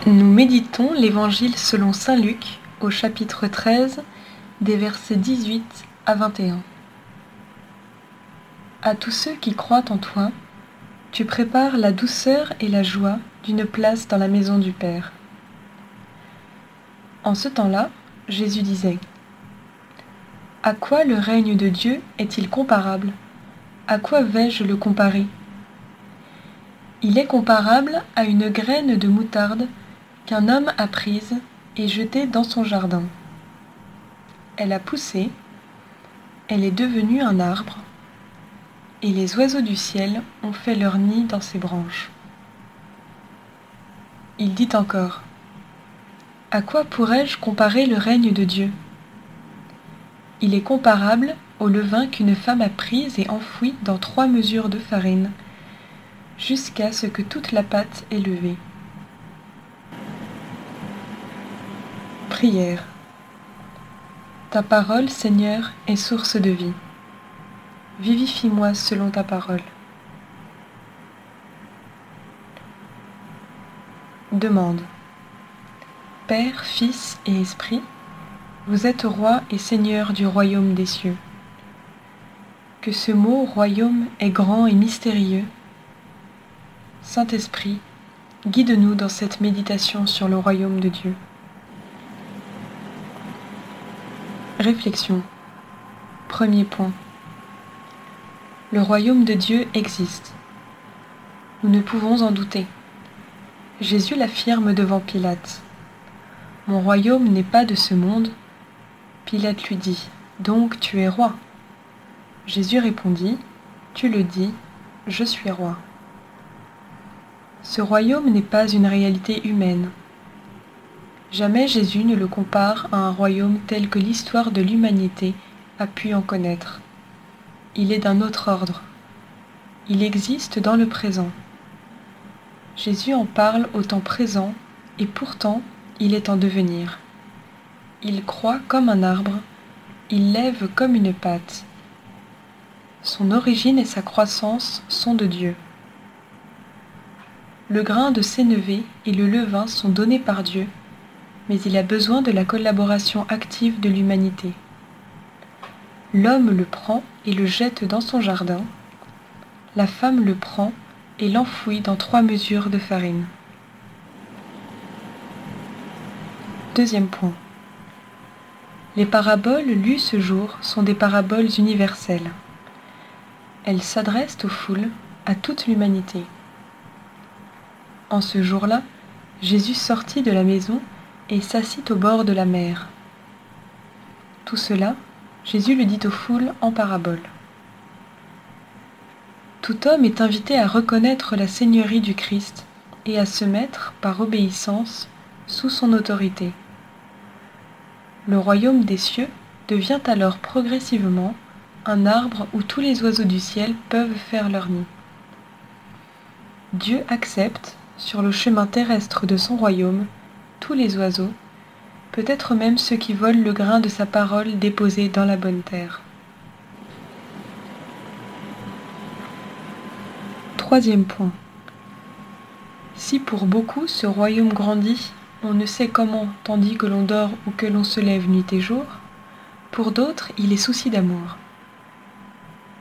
Nous méditons l'Évangile selon saint Luc au chapitre 13, des versets 18 à 21. À tous ceux qui croient en toi, tu prépares la douceur et la joie d'une place dans la maison du Père. En ce temps-là, Jésus disait : À quoi le règne de Dieu est-il comparable ? À quoi vais-je le comparer ? Il est comparable à une graine de moutarde qu'un homme a prise et jetée dans son jardin. Elle a poussé, elle est devenue un arbre, et les oiseaux du ciel ont fait leur nid dans ses branches. Il dit encore : À quoi pourrais-je comparer le règne de Dieu ? Il est comparable au levain qu'une femme a pris et enfoui dans 3 mesures de farine, jusqu'à ce que toute la pâte est levée. Prière. Ta parole, Seigneur, est source de vie. Vivifie-moi selon ta parole. Demande. Père, Fils et Esprit, vous êtes roi et Seigneur du royaume des cieux. Que ce mot royaume est grand et mystérieux. Saint-Esprit, guide-nous dans cette méditation sur le royaume de Dieu. Réflexion. Premier point. Le royaume de Dieu existe. Nous ne pouvons en douter. Jésus l'affirme devant Pilate. Mon royaume n'est pas de ce monde. Pilate lui dit : Donc tu es roi. Jésus répondit : Tu le dis, je suis roi. Ce royaume n'est pas une réalité humaine. Jamais Jésus ne le compare à un royaume tel que l'histoire de l'humanité a pu en connaître. Il est d'un autre ordre. Il existe dans le présent. Jésus en parle au temps présent et pourtant il est en devenir. Il croît comme un arbre, il lève comme une pâte. Son origine et sa croissance sont de Dieu. Le grain de sénévé et le levain sont donnés par Dieu, mais il a besoin de la collaboration active de l'humanité. L'homme le prend et le jette dans son jardin. La femme le prend et l'enfouit dans 3 mesures de farine. Deuxième point. Les paraboles lues ce jour sont des paraboles universelles. Elles s'adressent aux foules, à toute l'humanité. En ce jour-là, Jésus sortit de la maison et s'assit au bord de la mer. Tout cela, Jésus le dit aux foules en parabole. Tout homme est invité à reconnaître la seigneurie du Christ et à se mettre, par obéissance, sous son autorité. Le royaume des cieux devient alors progressivement un arbre où tous les oiseaux du ciel peuvent faire leur nid. Dieu accepte, sur le chemin terrestre de son royaume, tous les oiseaux, peut-être même ceux qui volent le grain de sa parole déposé dans la bonne terre. Troisième point. Si pour beaucoup ce royaume grandit, on ne sait comment, tandis que l'on dort ou que l'on se lève nuit et jour, pour d'autres il est souci d'amour.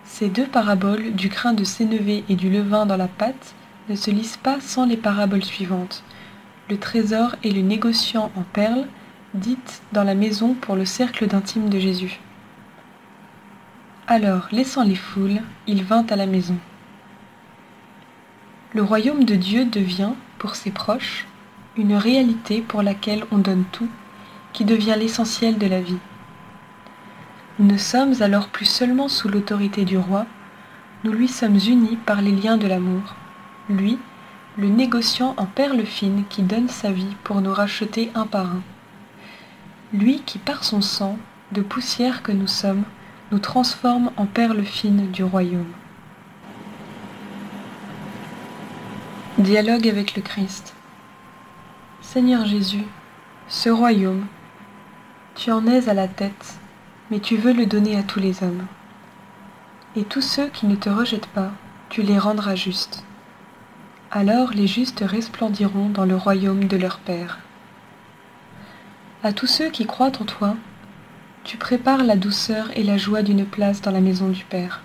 Ces 2 paraboles du grain de sénévé et du levain dans la pâte ne se lisent pas sans les paraboles suivantes, le trésor et le négociant en perles, dites dans la maison pour le cercle d'intime de Jésus. Alors, laissant les foules, il vint à la maison. Le royaume de Dieu devient, pour ses proches, une réalité pour laquelle on donne tout, qui devient l'essentiel de la vie. Nous ne sommes alors plus seulement sous l'autorité du roi, nous lui sommes unis par les liens de l'amour. Lui, le négociant en perles fines qui donne sa vie pour nous racheter un par un. Lui qui, par son sang, de poussière que nous sommes, nous transforme en perles fines du royaume. Dialogue avec le Christ. Seigneur Jésus, ce royaume, tu en es à la tête, mais tu veux le donner à tous les hommes. Et tous ceux qui ne te rejettent pas, tu les rendras justes. Alors les justes resplendiront dans le royaume de leur Père. À tous ceux qui croient en toi, tu prépares la douceur et la joie d'une place dans la maison du Père.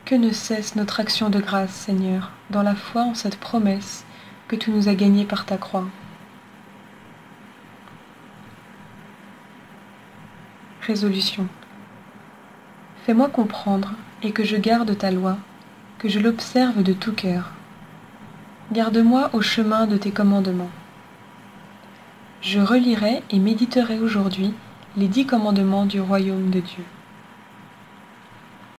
Que ne cesse notre action de grâce, Seigneur, dans la foi en cette promesse que tu nous as gagnée par ta croix. Résolution. Fais-moi comprendre et que je garde ta loi, que je l'observe de tout cœur. Garde-moi au chemin de tes commandements. Je relirai et méditerai aujourd'hui les 10 commandements du royaume de Dieu.